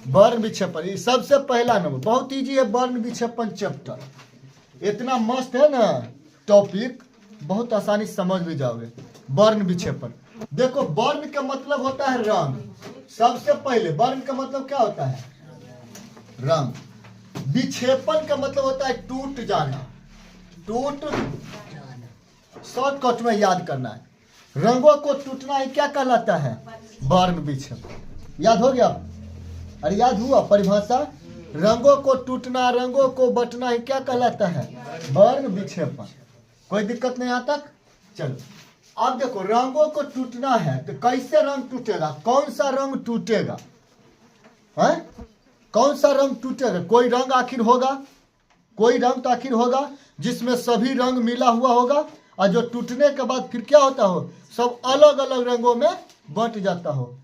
वर्ण विक्षेपण, ये सबसे पहला नंबर, बहुत इजी है वर्ण विक्षेपण चैप्टर, इतना मस्त है ना टॉपिक, बहुत आसानी से समझ भी जाओगे। वर्ण विक्षेपण, देखो वर्ण का मतलब होता है रंग, सबसे पहले वर्ण का मतलब क्या होता है? रंग। विक्षेपण का मतलब होता है टूट जाना, टूट, शॉर्टकट में याद करना है, रंगों को टूटना ही क्या कहलाता है? वर्ण विक्षेपण। याद हो गया? अरे याद हुआ परिभाषा? रंगों को टूटना, रंगों को बटना ही क्या कहलाता है? वर्ण विक्षेपण। कोई दिक्कत नहीं यहाँ तक? चलो अब देखो, रंगों को टूटना है तो कैसे रंग टूटेगा? कौन सा रंग टूटेगा? है कौन सा रंग टूटेगा? कोई रंग आखिर होगा, कोई रंग तो आखिर होगा जिसमें सभी रंग मिला हुआ होगा, और जो टूटने के बाद फिर क्या होता हो? सब अलग अलग रंगों में बंट जाता हो।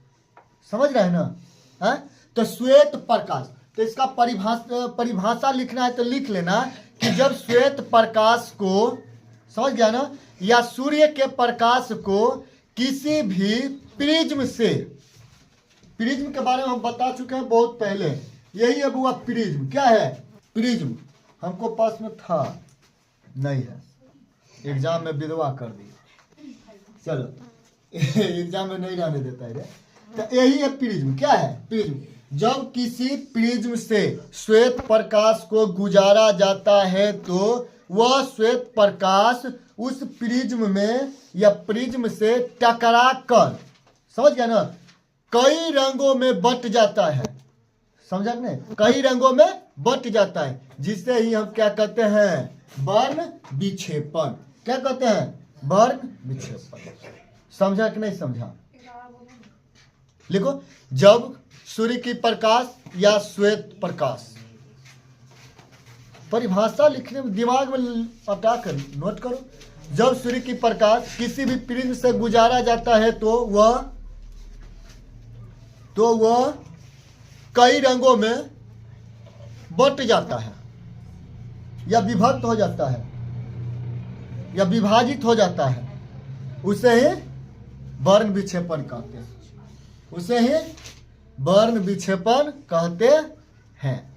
समझ रहे हैं ना? है तो श्वेत प्रकाश, तो इसका परिभाषा लिखना है तो लिख लेना कि जब श्वेत प्रकाश को, समझ गया ना, या सूर्य के प्रकाश को किसी भी प्रिज्म से, प्रिज्म के बारे में हम बता चुके हैं बहुत पहले, यही है बुआ प्रिज्म। क्या है? प्रिज्म। हमको पास में था, नहीं है, एग्जाम में विधवा कर दी, चलो एग्जाम में नहीं रहने देता है। तो यही है प्रिज्म। क्या है प्रिज्म? जब किसी प्रिज्म से श्वेत प्रकाश को गुजारा जाता है तो वह श्वेत प्रकाश उस प्रिज्म में या प्रिज्म से टकरा कर, समझ गया ना, कई रंगों में बंट जाता है। समझा नहीं? कई रंगों में बंट जाता है, जिसे ही हम क्या कहते हैं? वर्ण विक्षेपण। क्या कहते हैं? वर्ण विक्षेपण। समझा कि नहीं समझा? लिखो, जब सूर्य की प्रकाश या श्वेत प्रकाश, परिभाषा लिखने में दिमाग में अटा कर नोट करो। जब सूर्य की प्रकाश किसी भी प्रिज्म से गुजारा जाता है तो वह कई रंगों में बंट जाता है, या विभक्त हो जाता है, या विभाजित हो जाता है, उसे ही वर्ण विक्षेपण कहते हैं, उसे ही वर्ण विक्षेपण कहते हैं।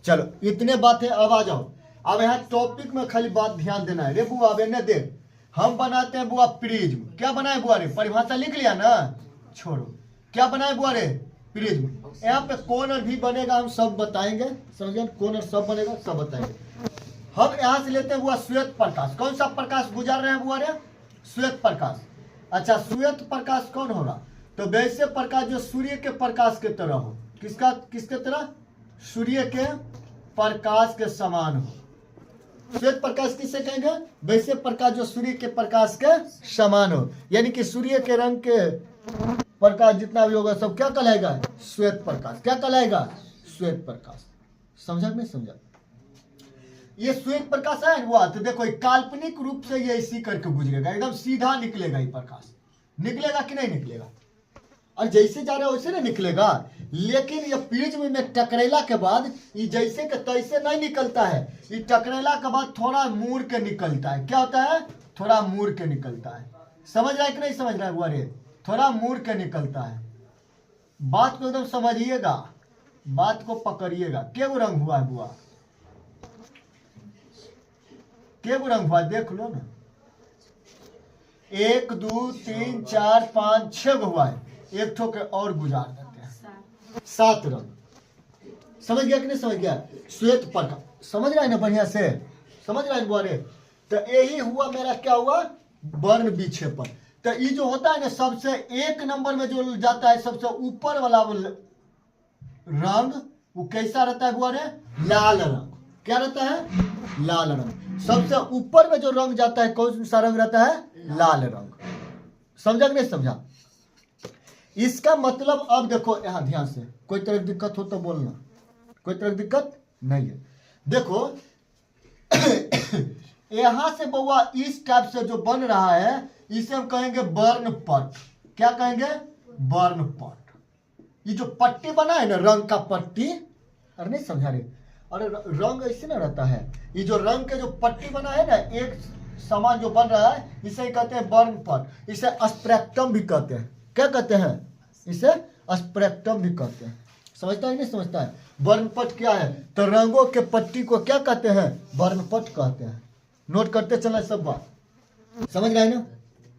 चलो इतने बातें, अब आ जाओ, अब यहाँ टॉपिक में खाली बात ध्यान देना है। रे बुआ अब इन्हें देख, हम बनाते हैं बुआ प्रिज्म। क्या बनाए बुआ रे? परिभाषा लिख लिया ना, छोड़ो। क्या बनाए बुआ रे? प्रिज्म। यहाँ पे कॉर्नर भी बनेगा, हम सब बताएंगे, समझे? कॉर्नर सब बनेगा, सब बताएंगे। हम यहाँ से लेते हैं बुआ श्वेत प्रकाश। कौन सा प्रकाश गुजार रहे हैं बुआ रे? श्वेत प्रकाश। अच्छा, श्वेत प्रकाश कौन होगा? तो वैसे प्रकाश जो सूर्य के प्रकाश के तरह हो। किसका? किसके तरह? सूर्य के प्रकाश के समान हो। श्वेत प्रकाश किसे कहेंगे? वैसे प्रकाश जो सूर्य के प्रकाश के समान हो, यानी कि सूर्य के रंग के प्रकाश जितना भी होगा सब क्या कहलाएगा? श्वेत प्रकाश। क्या कहलाएगा? श्वेत प्रकाश। समझा नहीं समझा? ये श्वेत प्रकाश है वो, तो देखो काल्पनिक रूप से ये इसी करके गुजरेगा, एकदम सीधा निकलेगा। ये प्रकाश निकलेगा कि नहीं निकलेगा? और जैसे जा रहा है वैसे नहीं निकलेगा, लेकिन ये प्रिज्म में टकरेला के बाद ये जैसे के तैसे नहीं निकलता है। ये टकरेला के बाद थोड़ा मुड़ के निकलता है। क्या होता है? थोड़ा मुड़ के निकलता है। समझ रहा है कि नहीं समझ रहा है बुआ रे? थोड़ा मुड़ के निकलता है। बात को एकदम समझिएगा, बात को पकड़िएगा। क्या रंग हुआ है बुआ? क्या रंग हुआ देख लो ना। 1 2 3 4 5 6 हुआ है, एक ठो के और गुजार देते हैं, 7 रंग। समझ गया कि नहीं समझ गया? श्वेत प्रकाश। समझ रहा है ना बढ़िया से? समझ रहा है बुआ रे? तो यही हुआ मेरा, क्या हुआ? वर्ण विक्षेपण। तो ये जो होता है ना, सबसे 1 नंबर में जो जाता है, सबसे ऊपर वाला रंग, वो कैसा रहता है बुआ रे? लाल रंग। क्या रहता है? लाल रंग। सबसे ऊपर में जो रंग जाता है, कौन सा रंग रहता है? लाल रंग। समझा कि नहीं समझा? इसका मतलब अब देखो यहाँ ध्यान से, कोई तरह की दिक्कत हो तो बोलना, कोई तरह की दिक्कत नहीं है। देखो यहां से बउआ इस टाइप से जो बन रहा है, इसे हम कहेंगे वर्णपट। क्या कहेंगे? वर्णपट। ये जो पट्टी बना है ना, रंग का पट्टी, अरे नहीं समझा रहे? अरे रंग ऐसे ना रहता है, ये जो रंग के जो पट्टी बना है ना, एक समान जो बन रहा है, इसे कहते हैं वर्णपट। इसे स्पेक्ट्रम भी कहते हैं। क्या कहते हैं? इसे स्पेक्ट्रम भी कहते हैं। समझता है नहीं समझता है? वर्णपट क्या है? तो रंगों के पट्टी को क्या कहते हैं? वर्णपट कहते हैं। नोट करते चलना सब बात, समझ रहे हैं ना?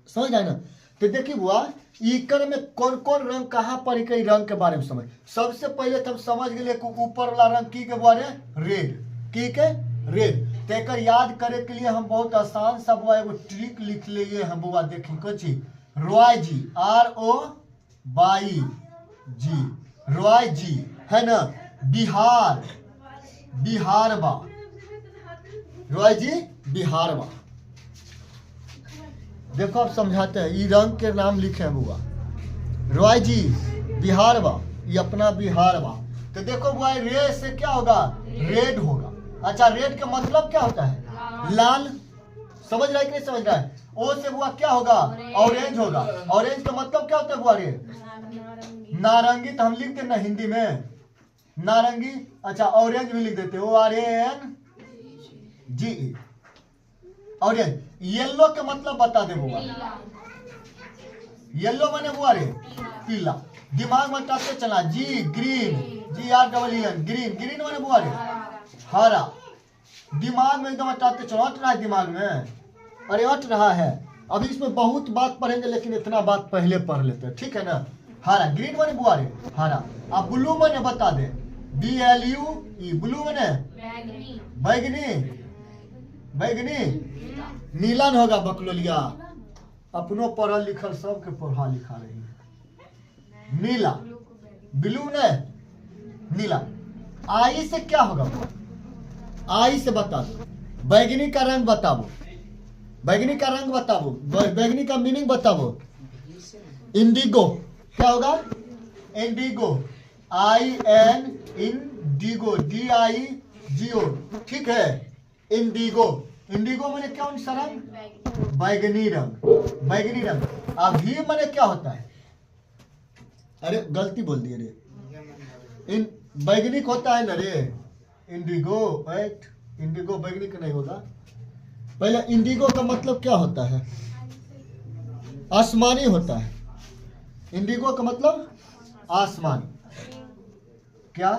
समझ रहे हैं ना? तो देखिए बुआ, इकर में कौन कौन रंग कहाँ पर कई रंग के बारे में समझ। सबसे पहले तो हम समझ गए ऊपर वाला रंग की के बारे रेड, की के रेड। तो एक याद करे के लिए हम बहुत आसान सा बुआ एगो ट्रिक लिख लिए हम बुआ, देखी कोची रॉय जी, ROY जी, रॉय जी है ना, बिहार, बिहारवा, रॉय जी बिहारवा। देखो आप समझाते हैं, ये रंग के नाम लिखे हैं बुआ, रॉय जी बिहारवा, ये अपना बिहारवा। तो देखो बुआ, रे से क्या होगा? रेड होगा। अच्छा, रेड का मतलब क्या होता है? लाल। समझ रहा है कि नहीं समझ रहा है? ओ से बुआ क्या होगा? ऑरेंज होगा। ऑरेंज का मतलब क्या होता है बुआ? रे नारंगी। तो हम लिख देते ना हिंदी में नारंगी। अच्छा, ऑरेंज भी लिख देते, ORANGE, ऑरेंज। येलो का मतलब बता दे बुआ। येलो माने बुआ रे पीला। दिमाग में टाते चला, जी ग्रीन, GREEN, ग्रीन। ग्रीन माने बुआ रे हरा। दिमाग में एकदम टाते चलो, अट रहा है दिमाग में, अरे अट रहा है। अभी इसमें बहुत बात पढ़ेंगे, लेकिन इतना बात पहले पढ़ लेते हैं, ठीक है ना? हरा, ग्रीन माने बुआ रे हरा। अब ब्लू माने बता दे, BLUE, ब्लू माने बैगनी, बैगनी। नीला न होगा बकलोलिया, अपनों पढ़ल लिखल सबके पढ़ा लिखा रही है। नीला, ब्लू ने नीला। आई से क्या होगा? आई से बता दो, बैगनी का रंग बताओ, बैगनी का रंग बताओ, बैगनी का मीनिंग बताओ। इंडिगो क्या होगा? इंडिगो, IN इंडिगो, DIGO, ठीक है? इंडिगो, इंडिगो माने क्या सा रंग? बैगनी रंग, बैगनी रंग। अभी माने क्या होता है? अरे गलती बोल दिए रे, इन बैगनी होता है ना रे, इंडिगो। राइट, इंडिगो बैगनी का नहीं होगा। पहले इंडिगो का मतलब क्या होता है? आसमानी होता है। इंडिगो का मतलब आसमानी, क्या?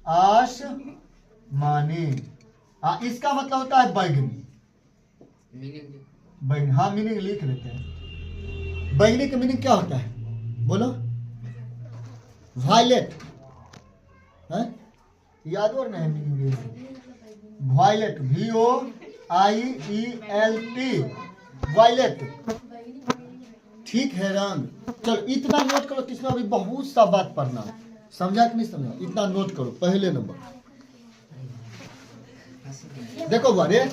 आसमानी। इसका मतलब होता है बैगनी। बैगनी, हाँ मीनिंग लिख लेते हैं। बैगनी का मीनिंग क्या होता है बोलो? वायलेट है, याद और नहीं मीनिंग? वायलेट, VOIELT, वायलेट, ठीक है रंग। चलो इतना नोट करो, इसमें अभी बहुत सा बात पढ़ना है, समझा कि नहीं समझा? इतना नोट करो। पहले नंबर देखो बारे,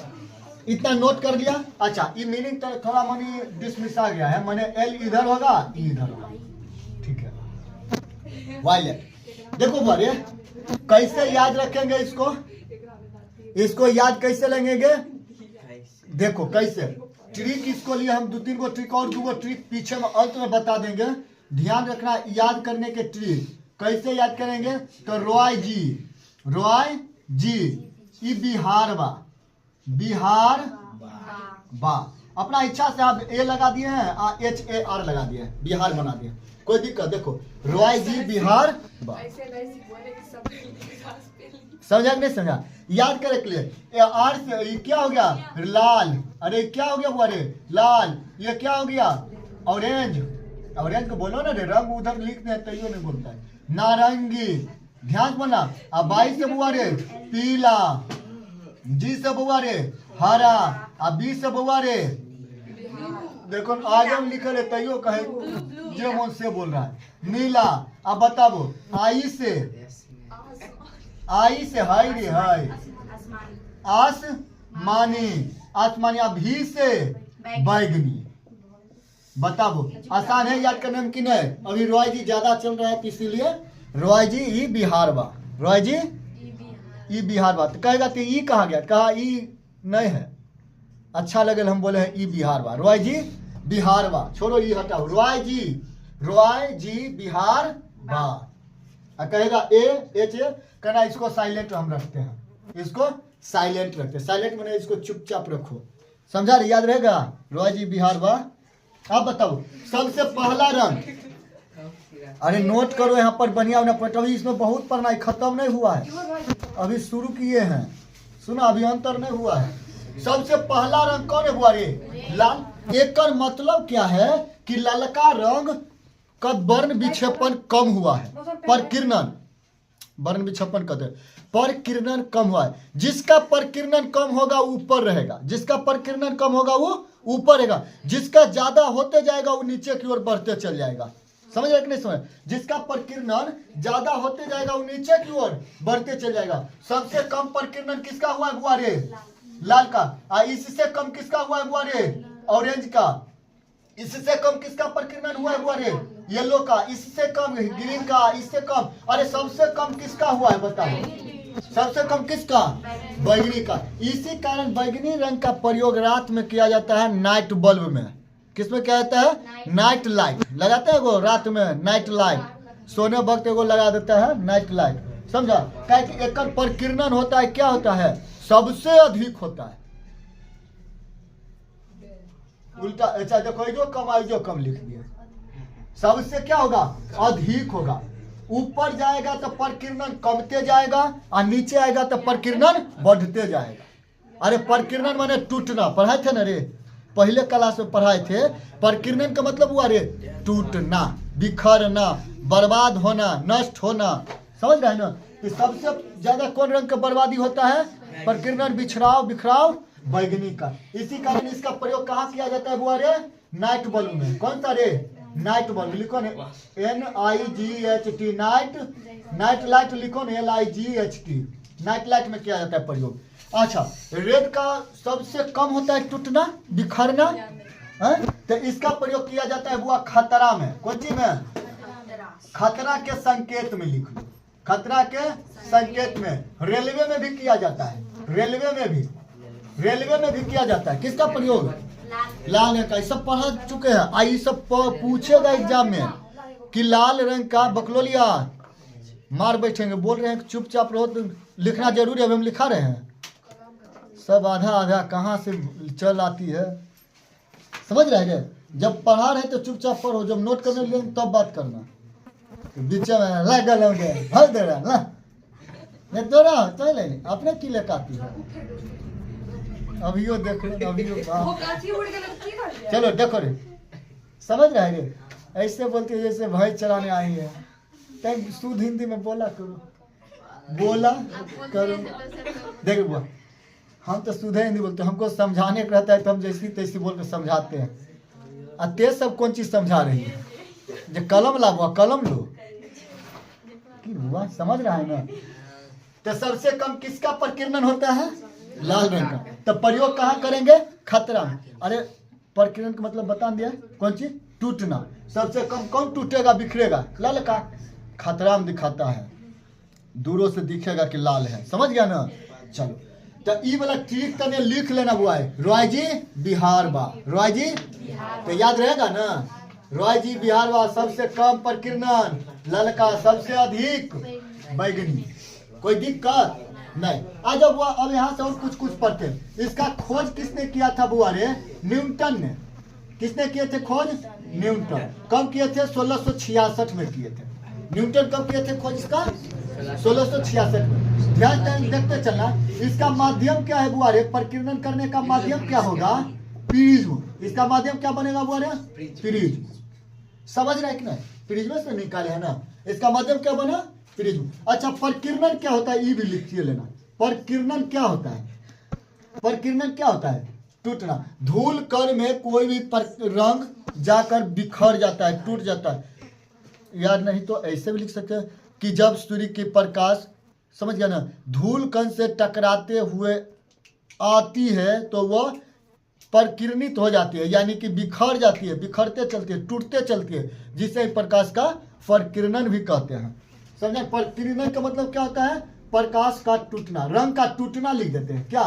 इतना नोट कर लिया। अच्छा, ये मीनिंग तो थोड़ा मनी डिसमिस आ गया है, माने L इधर होगा, E इधर होगा, ठीक है? वायलेट। देखो बारे, कैसे याद रखेंगे इसको? इसको याद कैसे लेंगे? देखो कैसे ट्रिक, इसको लिए हम 2-3 गो ट्रिक और 2 गो ट्रिक पीछे में अंत में बता देंगे। ध्यान रखना, याद करने के ट्रिक कैसे याद करेंगे? तो रॉय जी, ये बिहार बा, बिहार बा। अपना इच्छा से आप A लगा दिए हैं, HAR लगा दिए हैं, बिहार बना दिए, कोई दिक्कत? देखो रॉय जी बिहार बा। समझा कि नहीं समझा? याद करे के लिए आर से ये क्या हो गया? लाल। अरे क्या हो गया वो? अरे लाल। ये क्या हो गया? ऑरेंज। ऑरेंज को बोलो ना रे, रंग उधर लिखते हैं तैयो नहीं बोलता है। नारंगी, ध्यान बोला। अब 22 से बुआ रे पीला, G से बुआ रे हरा, अब 20 से बुआ रे देखो आगे में लिखल है तैयो कहे जो मन से बोल रहा है नीला। अब बताओ आई से हाय रे हाय आसमानी, आसमानी। अब भी से बैगनी। बताओ आसान है याद करने में कि नहीं? अभी रॉय जी ज्यादा चल रहा है इसीलिए रॉय जी ई बिहार बा, रॉय जी ई बिहार बा। तो कहेगा तो ई कहा गया? कहा ई नहीं है, अच्छा लगे हम बोले हैं ई बिहार बा, रॉय जी बिहार बा। छोड़ो ई हटाओ, रॉय जी बिहार बा। कहेगा AH कहना, इसको साइलेंट हम रखते हैं, इसको साइलेंट रखते हैं। साइलेंट मैंने इसको चुपचाप रखो, समझा? याद रहेगा रॉय जी बिहार बा। अब बताओ सबसे पहला रंग, अरे नोट करो यहाँ पर बढ़िया पॉइंट। अभी इसमें बहुत पढ़ना है, खत्म नहीं हुआ है, अभी शुरू किए हैं। सुना, अभी अंतर नहीं हुआ है। सबसे पहला रंग कौन है बुआ रे? लाल। एक मतलब क्या है कि ललका रंग का वर्ण विक्षेपण कम हुआ है, परकिरणन, वर्ण विक्षेपण कहते हैं, परकिरणन कम हुआ है। जिसका परकिरणन कम होगा ऊपर रहेगा, जिसका परकिरणन कम होगा वो ऊपर रहेगा, जिसका ज्यादा होते जाएगा वो नीचे की ओर बढ़ते चल जाएगा। समझ रहे कि नहीं समझ? जिसका परकिरणन ज्यादा होते जाएगा वो नीचे की ओर बढ़ते चल जाएगा। सबसे कम परकिरणन किसका हुआ है बुआ रे? लाल का। इससे कम किसका हुआ है बुआ रे? ऑरेंज का। इससे कम किसका परकिरणन हुआ है बुआ रे? येलो का। इससे कम ग्रीन का। इससे कम, अरे सबसे कम किसका हुआ है बताओ? सबसे कम किसका? बैगनी का। इसी कारण बैगनी रंग का प्रयोग रात में किया जाता है, नाइट बल्ब में। किसमें क्या जाता है? नाइट लाइट लगाते हैं वो रात में, नाइट लाइट। सोने वक्त एगो लगा देता है नाइट लाइट, समझा? क्या कि एक परकिरणन होता है, क्या होता है? सबसे अधिक होता है। उल्टा, अच्छा देखो, जो कम आई जो कम लिख दिया। सबसे क्या होगा? अधिक होगा। ऊपर जाएगा तो परकिरणन कमते जाएगा, और नीचे आएगा तो परकिरणन बढ़ते जाएगा। अरे परकिरणन माने टूटना, पढ़ाए थे ना रे, पहले क्लास में पढ़ाए थे। परकिरणन का मतलब हुआ रे टूटना, बिखरना, बर्बाद होना, नष्ट होना। समझ रहे हैं ना? कि सबसे ज्यादा कौन रंग का बर्बादी होता है? परकिरणन, बिछड़ाव, बिखराव बैगनी का। इसी कारण इसका प्रयोग कहाँ किया जाता है बुआ रे? नाइट बल्ब में। कौन सा रे? Night bulb. लिखो ने NIGHT, नाइट, नाइट लाइट लिखो ने LIGHT। नाइट लाइट में किया जाता है प्रयोग। अच्छा, रेड का सबसे कम होता है टूटना, बिखरना, तो इसका प्रयोग किया जाता है बुआ खतरा में। कौन चीज में? खतरा के संकेत में लिख लो, खतरा के संकेत में। रेलवे में भी किया जाता है, रेलवे में भी किया जाता है। किसका प्रयोग? लाल का। सब पढ़ा चुके हैं। आई सब पूछेगा एग्जाम में कि लाल रंग का बकलोलिया मार बैठेंगे। बोल रहे हैं चुपचाप रहो, तो लिखना जरूरी है। हम लिखा रहे हैं सब आधा आधा कहाँ से चल आती है, समझ रहे हैं? जब पढ़ा रहे तो चुपचाप पढ़ो, जब नोट करने लगे तब बात करना। तो बीच में भर दे रहा नहीं तो रहा तो ले अपने की लेकाती है। अभियो देखो, अभियो चलो देखो रे, समझ रहे रे? ऐसे बोलते हैं जैसे भैंस चराने आई है। तब शुद्ध हिंदी में बोला करो, बोला करो। देखो बुआ, हम तो शुद्ध हिंदी बोलते हैं, हमको समझाने का रहता है तो हम जैसी तैसी बोल के समझाते हैं। और ते सब कौन चीज समझा रही है? जो कलम ला बुआ, कलम लो कि बुआ, समझ रहा है ना? तो सबसे कम किसका परकिरणन होता है? लाल रंग का। तो प्रयोग कहाँ करेंगे? खतरा। अरे परकिरणन का मतलब बता दिया, कौन चीज? टूटना। सबसे कम कौन टूटेगा, बिखरेगा? लाल का। खतरा में दिखाता है, दूरों से दिखेगा कि लाल है। समझ गया ना? चलो, तो ई वाला ट्रिक तने लिख लेना बुआ है। रॉय जी बिहार बा, रॉय जी तो याद रहेगा ना? रॉय जी बिहार बा। सबसे कम परकिरणन ललका, सबसे अधिक बैगनी। कोई दिक्कत नहीं। आ जाओ बुआ, अब यहाँ से और कुछ पढ़ते हैं। इसका खोज किसने किया था बुआ रे? न्यूटन ने। किसने किए थे खोज? न्यूटन। कब किए थे? 1666 में किए थे। न्यूटन कब किए थे खोज इसका? 1666 में। ध्यान देखते चलना। इसका माध्यम क्या है बुआ रे? परकिरणन करने का माध्यम क्या होगा? प्रिज्म। इसका माध्यम क्या बनेगा बुआ रे? प्रिज्म। समझ रहे कि नहीं? प्रिज्म से निकाले है ना। इसका माध्यम क्या बना? प्रिज्म। अच्छा, परकिरणन क्या होता है? ये भी लिखिए लेना। परकिरणन क्या होता है? परकिरणन क्या होता है? टूटना। धूल कण में कोई भी रंग जाकर बिखर जाता है, टूट जाता है। याद नहीं तो ऐसे भी लिख सकते हैं कि जब सूर्य की प्रकाश, समझ गया ना, धूल कण से टकराते हुए आती है तो वह परकिरणित हो जाती है, यानी कि बिखर जाती है, बिखरते चलती है, टूटते चलती है, जिसे प्रकाश का परकिरणन भी कहते हैं। समझे? परकिरणन का मतलब क्या होता है? प्रकाश का टूटना, रंग का टूटना लिख देते हैं क्या?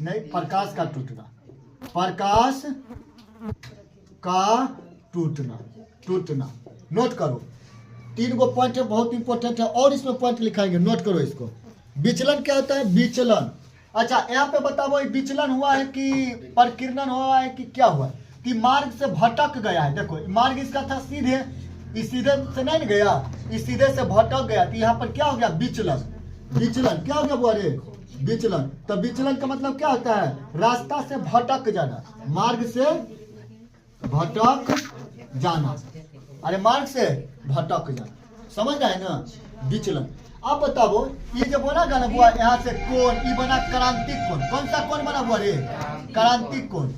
नहीं, प्रकाश का टूटना, प्रकाश का टूटना, टूटना। नोट करो, 3 गो पॉइंट है, बहुत इंपॉर्टेंट है, और इसमें पॉइंट लिखाएंगे, नोट करो इसको। विचलन क्या होता है? विचलन। अच्छा, यहाँ पे बताओ विचलन हुआ है कि परकिरणन हुआ है कि क्या हुआ है? कि मार्ग से भटक गया है। देखो, मार्ग इसका था सीधे, इस सीधे से नहीं गया, इस सीधे से भटक गया, तो यहाँ पर क्या हो गया, विचलन। विचलन क्या हो गया बुआ रे, विचलन। तो विचलन का मतलब क्या होता है, रास्ता से भटक जाना, मार्ग से भटक जाना, अरे मार्ग से भटक जाना, समझ रहे हैं ना, विचलन। अब बताओ ये जो बना ना बुआ, यहाँ से कोण, ये बना क्रांतिक कोण। कौन सा कोण बना बुआ रे, क्रांतिक कोण।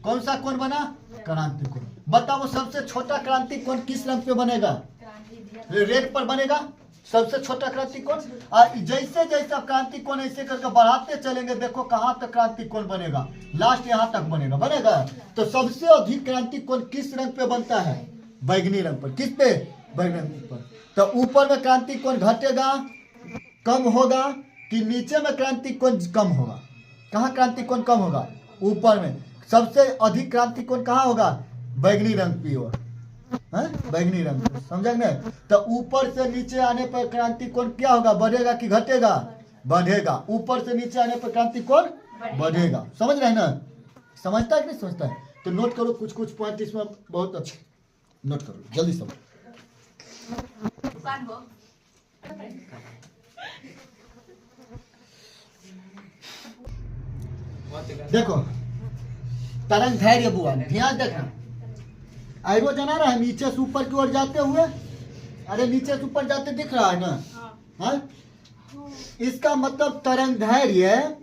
कौन सा कोण बना, क्रांतिक कोण। बताओ सबसे छोटा क्रांतिक कोण किस रंग पे बनेगा, रेड पर बनेगा, सबसे छोटा क्रांतिक कोण। जैसे जैसे क्रांतिक कोण ऐसे करके बढ़ाते चलेंगे, देखो कहाँ तक क्रांतिक कोण बनेगा, लास्ट यहाँ तक बनेगा, बनेगा। तो सबसे अधिक क्रांतिक कोण किस रंग पे बनता है, बैगनी रंग पर। किस पे, बैगनी रंग पर। तो ऊपर में क्रांतिक कोण घटेगा, कम होगा, कि नीचे में क्रांतिक कोण कम होगा। कहाँ क्रांतिक कोण कम होगा, ऊपर में। सबसे अधिक क्रांतिक कोण कहाँ होगा, बैगनी रंग की ओर, बैगनी रंग, समझा ना। तो ऊपर से नीचे आने पर क्रांतिक कोण क्या होगा, बढ़ेगा कि घटेगा, बढ़ेगा। ऊपर से नीचे आने पर क्रांतिक कोण बढ़ेगा, समझ रहे हैं ना। समझता है कि नहीं समझता है। तो नोट करो कुछ कुछ पॉइंट इसमें बहुत अच्छे, नोट करो जल्दी समझ। देखो तरंग धैर्य बुआ, ध्यान देखना, एरो जना रहा है नीचे से ऊपर की ओर जाते हुए, अरे नीचे से ऊपर जाते दिख रहा है ना, हाँ? इसका मतलब तरंग धैर्य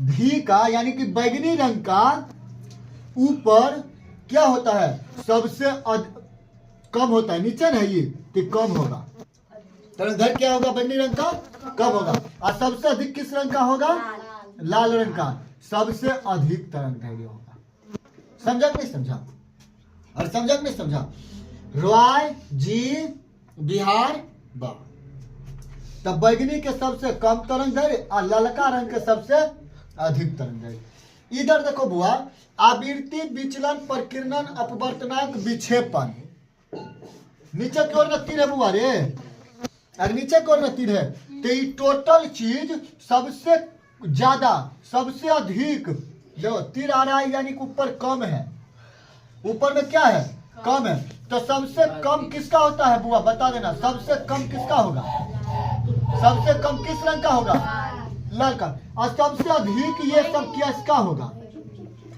भी का यानी कि बैगनी रंग का ऊपर क्या होता है, सबसे कम होता है, नीचे नहीं तो कम होगा। तरंग धैर्य क्या होगा, बैगनी रंग का कम होगा। और सबसे अधिक किस रंग का होगा, लाल रंग का सबसे अधिक तरंग धैर्य होगा। समझा कि नहीं समझा, और समझा कि नहीं समझा। रॉय जी बिहार बा, तब बैगनी के सबसे कम तरंग धैर्य और ललका रंग के सबसे अधिक तरंग धैर्य। इधर देखो बुआ, आवृत्ति विचलन प्रकीर्णन अपवर्तनांक विक्षेपण, नीचे की ओर न तीर है बुआ रे, अगर नीचे की ओर न तीर है तो ये टोटल चीज सबसे ज्यादा, सबसे अधिक, देखो तीर आ रहा है यानी कि ऊपर कम है, ऊपर में क्या है, कम है। तो सबसे कम किसका होता है बुआ, बता देना, सबसे कम किसका होगा, सबसे कम किस रंग का होगा, लाल का। और सबसे अधिक ये सब क्या इसका होगा,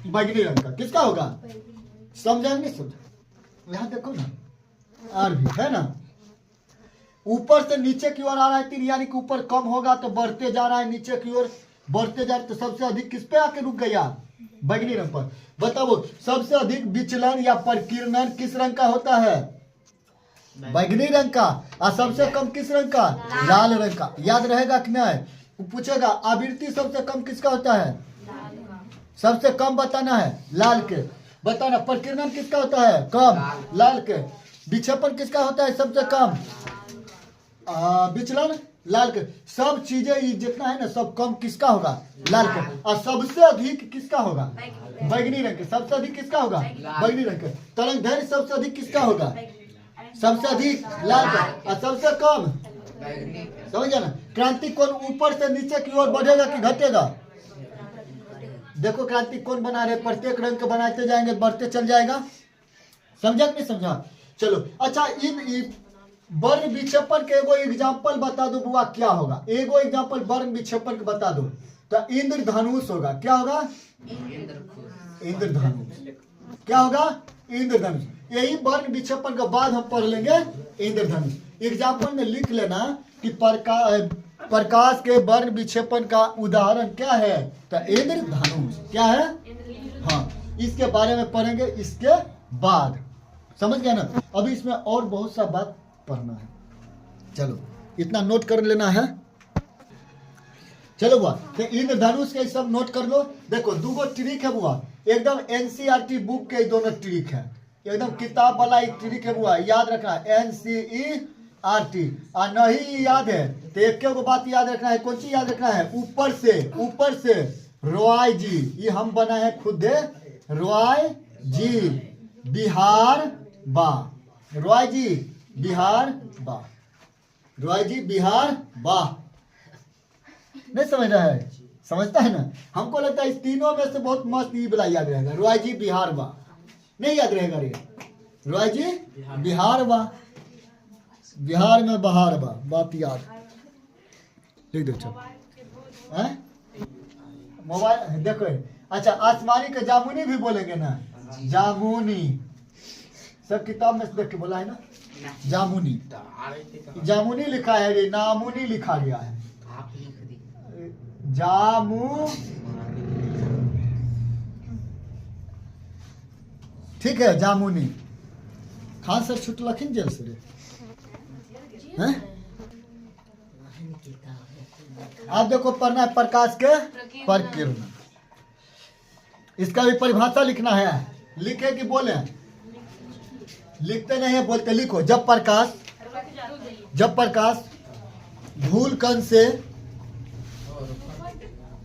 बैगनी रंग का। किसका होगा, समझा नहीं समझा। यहाँ देखो ना, आर भी है ना, ऊपर से नीचे की ओर आ रहा है तीर, यानी कि ऊपर कम होगा तो बढ़ते जा रहा है, नीचे की ओर बढ़ते जा रहा है, तो सबसे अधिक किस पे आके रुक गया, बैगनी रंग पर। बताओ सबसे अधिक विचलन या प्रकीर्णन किस रंग का होता है, बैगनी रंग का। और सबसे कम किस रंग का, लाल रंग का। याद रहेगा कि नहीं, पूछेगा आवृत्ति सबसे कम किसका होता है, सबसे कम बताना है, लाल के। बताना प्रकीर्णन किसका होता है, कम, लाल के। विक्षेपण किसका होता है, सबसे कम, विचलन लाल के। सब चीजें जितना है ना सब कम किसका होगा, लाल के। और सबसे अधिक किसका होगा, बैगनी रंग के। सबसे अधिक किसका होगा, बैगनी रंग के। तरंग धैर्य सबसे अधिक किसका होगा, सबसे अधिक लाल का, और सबसे कम, समझ ना। क्रांतिक कोण ऊपर से नीचे की ओर बढ़ेगा कि घटेगा, देखो क्रांतिक कोण बना रहे, प्रत्येक रंग के बनाते जाएंगे, बढ़ते चल जाएगा। समझा कि नहीं समझा। चलो अच्छा, इन वर्ण विक्षेपण के एगो एग्जाम्पल बता दो बुआ, क्या होगा, एगो एग्जाम्पल वर्ण विक्षेपण के बता दो। तो इंद्रधनुष होगा, क्या होगा, इंद्रधनुष। क्या होगा, इंद्रधनुष। यही वर्ण विक्षेपण के बाद हम पढ़ लेंगे इंद्रधनुष। एग्जाम्पल में लिख लेना कि प्रकाश के वर्ण विक्षेपण का उदाहरण क्या है, तो इंद्रधनुष। क्या है, हाँ, इसके बारे में पढ़ेंगे इसके बाद, समझ गया ना। अभी इसमें और बहुत सा बात पढ़ना है, चलो इतना नोट कर लेना है। चलो बुआ, तो इंद्रधनुष के सब नोट कर लो। देखो दूगो ट्रिक है बुआ, एकदम एनसीईआरटी बुक के दोनों ट्रिक है, एकदम किताब वाला एक ट्रिक है बुआ, याद रखना, एनसीईआरटी। और नहीं याद है तो एक बात याद रखना है, कौन सी याद रखना है, ऊपर से रॉय जी, ये हम बना है खुद, रॉय जी बिहार बा, रॉय जी बिहार बा, रॉय जी बिहार बा। नहीं समझ रहा है, समझता है ना। हमको लगता है इस तीनों में से बहुत मस्त ये वाला याद रहेगा, रॉय जी बिहार बा। नहीं याद रहेगा रे, रॉय जी बिहार बा, बिहार में बहार बा, बात याद लिख दो। चलो मोबाइल देखो। अच्छा आसमानी के जामुनी भी बोलेंगे ना, जामुनी सब किताब में देख के बोला है ना, जामुनी। जामुनी लिखा है रे, नामुनी लिखा गया है। जामू ठीक है, जामुनी। खान सर छुट लखीन जेल से रे हैं? आप देखो पढ़ना है प्रकाश के प्रकीर्ण। इसका भी परिभाषा लिखना है। लिखे कि बोले? लिखते नहीं है, बोलते लिखो। जब प्रकाश धूल कण से,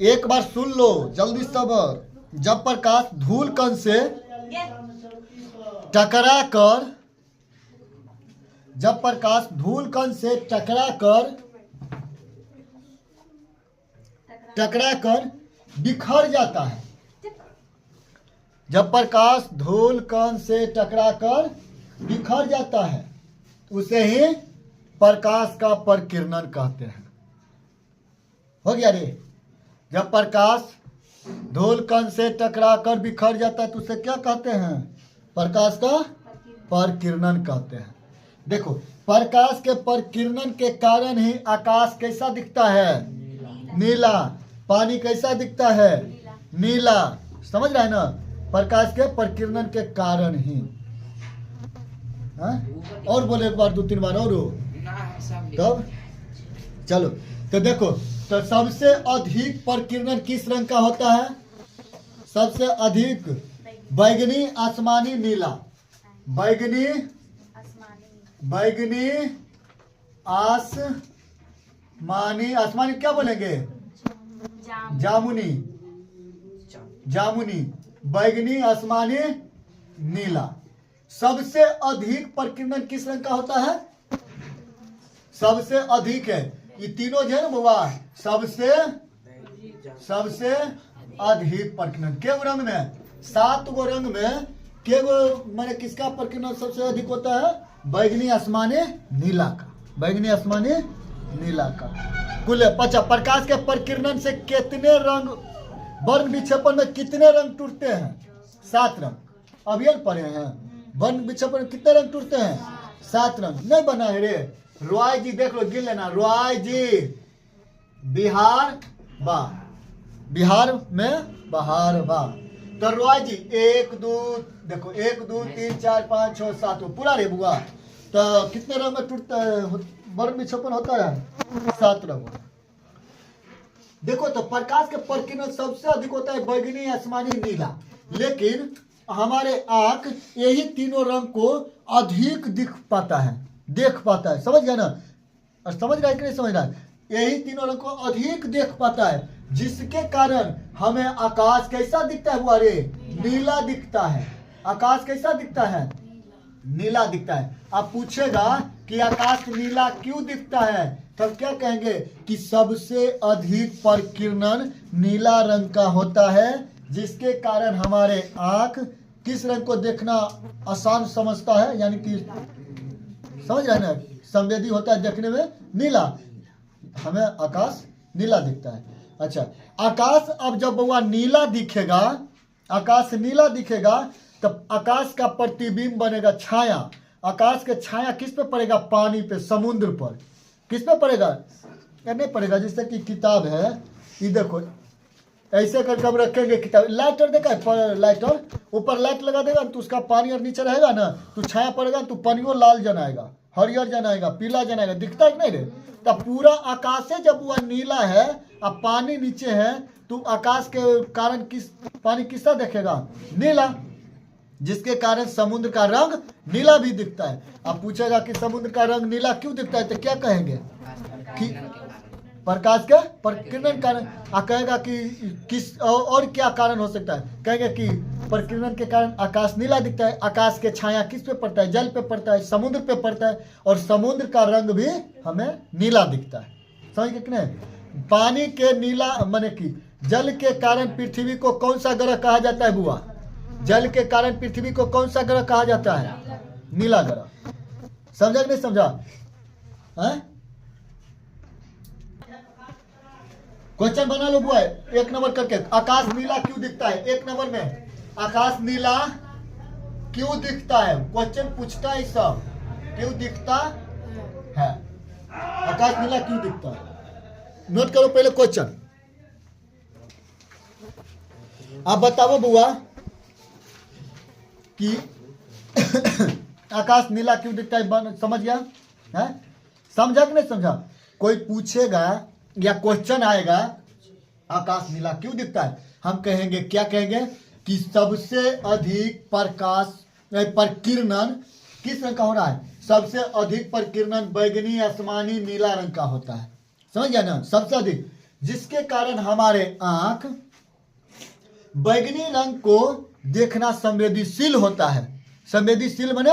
एक बार सुन लो जल्दी सबर। जब प्रकाश धूल कण से टकरा कर, जब प्रकाश धूल कण से टकरा कर बिखर जाता है, जब प्रकाश धूल कण से टकरा कर बिखर जाता है, उसे ही प्रकाश का प्रकीर्णन कहते हैं। हो गया रे? जब प्रकाश धूल कण से टकरा कर बिखर जाता है तो उसे क्या कहते हैं? प्रकाश का प्रकीर्णन कहते हैं। देखो प्रकाश के प्रकीर्णन के कारण ही आकाश कैसा दिखता है? नीला। पानी कैसा दिखता है? नीला। समझ रहा है ना? प्रकाश के प्रकीर्णन के कारण ही। और बोले एक बार, 2-3 बार और तब चलो। तो देखो, तो सबसे अधिक प्रकीर्णन किस रंग का होता है? सबसे अधिक बैगनी, आसमानी, नीला। बैगनी, आसमानी। आसमानी क्या बोलेंगे? जामुनी। जामुनी, बैगनी, आसमानी, नीला। सबसे अधिक प्रकीर्णन किस रंग का होता है? सबसे अधिक है ये तीनों जो है ना बाबा, सबसे अधिक प्रकीर्णन के रंग में, 7 गो रंग में के गो मैंने किसका प्रकीर्णन सबसे अधिक होता है? बैगनी, आसमानी, नीला का। बैगनी, आसमानी, नीला का। कुल 50। प्रकाश के प्रकीर्णन से कितने रंग, वर्ण विक्षेपण में कितने रंग टूटते हैं? 7 रंग। अब ये पढ़े हैं वर्ण विक्षेपण में कितने रंग टूटते हैं? 7 रंग। नहीं बना है रे? रॉय जी देख लो, गिन लेना। रॉय जी बिहार बा, बिहार में बहार बा। तो रॉय जी 1 2 देखो 1 2 3 4 5 6 7 पूरा रे बुआ। तो कितने रंग में टूटता है वर्ण विक्षेपण होता है? 7 रंग। देखो तो प्रकाश के प्रकीर्णन सबसे अधिक होता है बैगनी, आसमानी, नीला। लेकिन हमारे आंख यही तीनों रंग को अधिक दिख पाता है, देख पाता है। समझ गया ना? और समझ रहा है कि नहीं समझ रहा है? यही तीनों रंग को अधिक देख पाता है, जिसके कारण हमें आकाश कैसा दिखता है? रे नीला दिखता है। आकाश कैसा दिखता है? नीला दिखता है। आप पूछेगा कि आकाश नीला क्यों दिखता है, तब क्या कहेंगे कि सबसे अधिक प्रकीर्णन नीला रंग का होता है, जिसके कारण हमारे आंख किस रंग को देखना आसान समझता है, यानी कि समझ रहे हैं ना, संवेदी होता है देखने में नीला। हमें आकाश नीला दिखता है। अच्छा आकाश अब जब बउआ नीला दिखेगा, आकाश नीला दिखेगा, तब आकाश का प्रतिबिंब बनेगा छाया। आकाश के छाया किस पे पड़ेगा? पानी पे, समुद्र पर। किस पे पड़ेगा? या नहीं पड़ेगा? जैसे कि किताब है, ये देखो ऐसे करके हम रखेंगे किताब। लाइटर देखा है? लाइटर ऊपर लाइट लगा देगा तो उसका पानी और नीचे रहेगा ना, तो छाया पड़ेगा तो पानियों लाल जनाएगा, हरियर जनाएगा, पीला जनाएगा। दिखता है कि नहीं रे? तब पूरा आकाश से जब वह नीला है अब पानी नीचे है, तो आकाश के कारण पानी किसका देखेगा? नीला, जिसके कारण समुद्र का रंग नीला भी दिखता है। अब पूछेगा कि समुद्र का रंग नीला क्यों दिखता है, तो क्या कहेंगे कि प्रकाश के प्रकीर्णन कारण। कहेगा कि किस और क्या कारण हो सकता है? कहेंगे कि प्रकीर्णन के कारण आकाश नीला दिखता है। आकाश के छाया किस पे पड़ता है? जल पे पड़ता है, समुद्र पे पड़ता है, और समुद्र का रंग भी हमें नीला दिखता है। समझ गए कि नहीं? पानी के नीला माने कि जल के कारण पृथ्वी को कौन सा ग्रह कहा जाता है बुआ? जल के कारण पृथ्वी को कौन सा ग्रह कहा जाता है? नीला ग्रह। समझा कि नहीं समझा? क्वेश्चन बना लो बुआ, 1 नंबर करके। आकाश नीला क्यों दिखता है? 1 नंबर में आकाश नीला क्यों दिखता है? क्वेश्चन पूछता है सब, क्यों दिखता है? आकाश नीला क्यों दिखता है? नोट करो पहले क्वेश्चन। आप बताओ बुआ कि आकाश नीला क्यों दिखता है? समझ गया है? समझा कि नहीं समझा? कोई पूछेगा या क्वेश्चन आएगा आकाश नीला क्यों दिखता है, हम कहेंगे, क्या कहेंगे कि सबसे अधिक प्रकाश प्रकीर्णन किस रंग का हो रहा है? सबसे अधिक प्रकीर्णन बैगनी, आसमानी, नीला रंग का होता है। समझ गया ना? सबसे अधिक, जिसके कारण हमारे आंख बैगनी रंग को देखना संवेदनशील होता है। संवेदनशील माने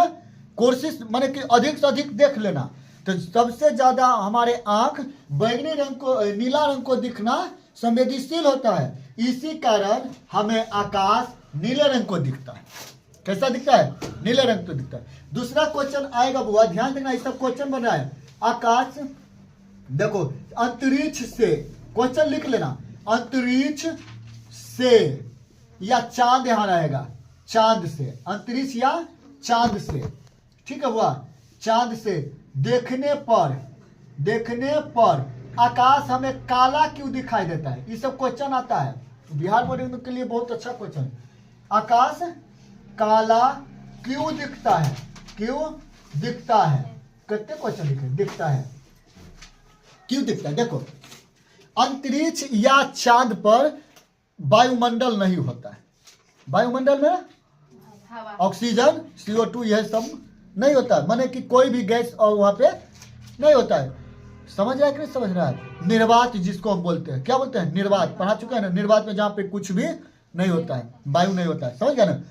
कोशिश, माने कि अधिक से अधिक देख लेना। तो सबसे ज्यादा हमारे आंख बैगनी रंग को, नीला रंग को दिखना संवेदनशील होता है। इसी कारण हमें आकाश नीले रंग को दिखता है। कैसा दिखता है? नीले रंग को दिखता है। दूसरा क्वेश्चन आएगा बुआ, ध्यान देना, ये सब क्वेश्चन बन रहा है। आकाश, देखो, अंतरिक्ष से, क्वेश्चन लिख लेना, अंतरिक्ष से या चांद यहां रहेगा, चांद से, अंतरिक्ष या चांद से, ठीक है बुआ? चांद से देखने पर आकाश हमें काला क्यों दिखाई देता है? ये सब क्वेश्चन आता है बिहार बोर्ड के लिए, बहुत अच्छा क्वेश्चन। आकाश काला क्यों दिखता है? क्यों दिखता है? कितने क्वेश्चन लिखे? दिखता है, क्यों दिखता है? देखो, अंतरिक्ष या चांद पर वायुमंडल नहीं होता है। वायुमंडल में ऑक्सीजन, CO2 यह सब नहीं होता है, माने कि कोई भी गैस और वहां पे नहीं होता है। समझ रहा है कि नहीं समझ रहा है? निर्वात जिसको हम बोलते हैं, क्या बोलते हैं? निर्वात, पढ़ा चुका है ना? निर्वात में जहां पे कुछ भी नहीं होता है, वायु नहीं होता है। समझ गया ना?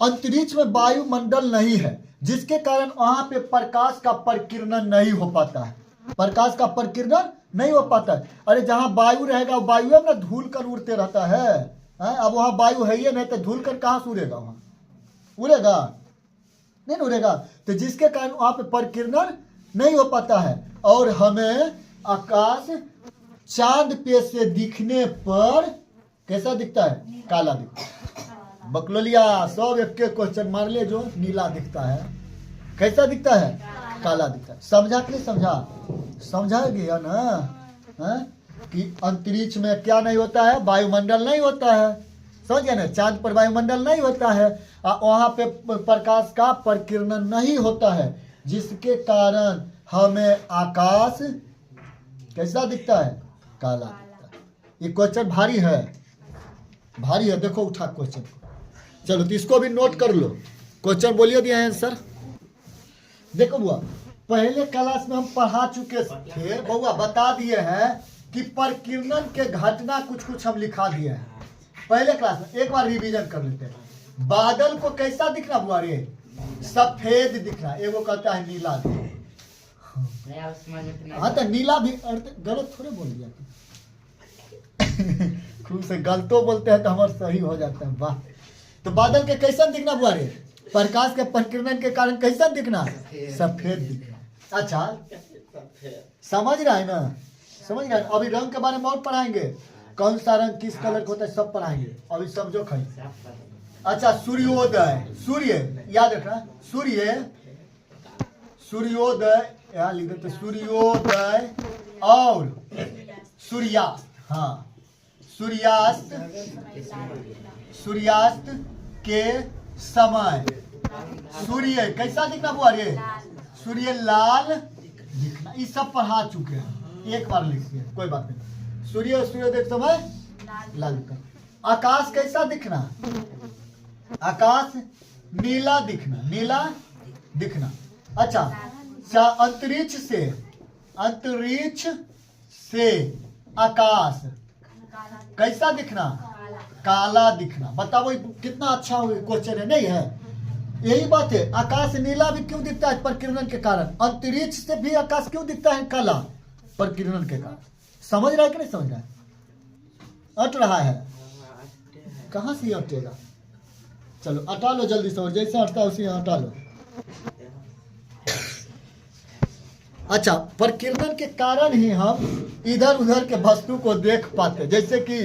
अंतरिक्ष में वायुमंडल नहीं है, जिसके कारण वहां पे प्रकाश का प्रकीर्णन नहीं हो पाता है। प्रकाश का प्रकीर्णन नहीं हो पाता है। अरे जहां वायु रहेगा, वायु में ना धूल कर उड़ते रहता है। अब वहां वायु है ही नहीं, तो धूल कर कहां से उड़ेगा? वहां उड़ेगा नहीं, उड़ेगा। तो जिसके कारण वहां पे प्रकीर्णन नहीं हो पाता है। और हमें आकाश चांद पे से दिखने पर कैसा दिखता है? काला दिखता है। बकलोलिया सब एक के क्वेश्चन मार ले, जो नीला दिखता है। कैसा दिखता है? काला दिखता है। समझा कि नहीं समझा? समझा गया ना? है? कि अंतरिक्ष में क्या नहीं होता है? वायुमंडल नहीं होता है। समझ गया ना? चांद पर वायुमंडल नहीं होता है, वहां पे प्रकाश का प्रकीर्णन नहीं होता है, जिसके कारण हमें आकाश कैसा दिखता है? काला दिखता है। ये क्वेश्चन भारी है, भारी है। देखो उठा क्वेश्चन को, चलो तो इसको भी नोट कर लो। क्वेश्चन बोलिए दिया है आंसर। देखो बुआ, पहले क्लास में हम पढ़ा चुके थे बुआ, बता दिए हैं कि प्रकीर्णन के घटना कुछ हम लिखा दिए हैं पहले क्लास में। एक बार रिवीजन कर लेते हैं। बादल को कैसा दिखना बुआ रे? सफेद दिखना। एगो कहता है नीला दिखना। हाँ तो नीला भी गलत थोड़े बोल दिया खूब से गलतो बोलते हैं तो हमारा सही हो जाता है। वाह। तो बादल के कैसा दिखना बुआ रे? प्रकाश के प्रकीर्णन के कारण कैसा दिखना? सफेद दिखना। अच्छा, समझ रहा है ना? समझ रहा है? अभी रंग के बारे में और पढ़ाएंगे, कौन सा रंग किस कलर का होता है सब पढ़ाएंगे। अभी समझो खाई। अच्छा, सूर्योदय, सूर्य याद रखना, सूर्योदय यहाँ लिख देते, सूर्योदय और सूर्यास्त। हाँ, सूर्यास्त के समय सूर्य कैसा दिखना बुआ रे? सूर्य लाल दिखना। ये सब पढ़ा चुके हैं, एक बार लिखिए, कोई बात नहीं। सूर्योदय के समय लाल दिखना। आकाश कैसा दिखना? आकाश नीला दिखना, नीला दिखना। अच्छा, अंतरिक्ष से आकाश कैसा दिखना? काला दिखना। बताओ कितना अच्छा क्वेश्चन है, नहीं है? यही बात है। आकाश नीला भी क्यों दिखता है? प्रकीर्णन के कारण। अंतरिक्ष से भी आकाश क्यों दिखता है काला? प्रकीर्णन के कारण। समझ रहा है कि नहीं समझ रहा है? अट रहा है? कहां से अटेगा? चलो हटा लो जल्दी से, जैसे हटता है उसी हटा लो। अच्छा, प्रकीर्णन के कारण ही हम इधर उधर के वस्तु को देख पाते। जैसे कि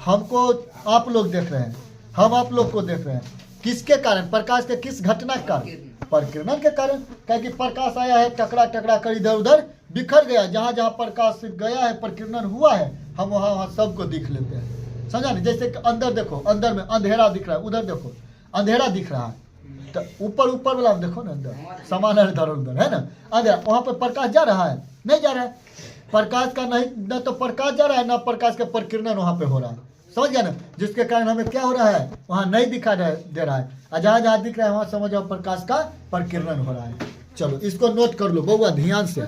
हमको आप लोग देख रहे हैं, हम आप लोग को देख रहे हैं, किसके कारण? प्रकाश के किस घटना के कारण? प्रकीर्णन के कारण। क्योंकि प्रकाश आया है, टकरा टकरा कर इधर उधर बिखर गया। जहाँ जहाँ प्रकाश गया है, प्रकीर्णन हुआ है, हम वहाँ सबको दिख लेते हैं। समझा नहीं? जैसे कि अंदर देखो, अंदर में अंधेरा दिख रहा है, उधर देखो अंधेरा दिख रहा है, तो ऊपर ऊपर वाला देखो ना, अंदर समान है, इधर उधर है ना अंधेरा, वहाँ पर प्रकाश जा रहा है? नहीं जा रहा है। प्रकाश का नहीं, न तो प्रकाश जा रहा है, ना प्रकाश का प्रकीर्णन वहाँ पे हो रहा है। समझ गया ना? जिसके कारण हमें क्या हो रहा है, वहाँ नहीं दिखा दे रहा है, और जहाँ जहाँ दिख रहा है वहाँ समझ जाओ प्रकाश का प्रकीर्णन हो रहा है। चलो इसको नोट कर लो बउआ ध्यान से।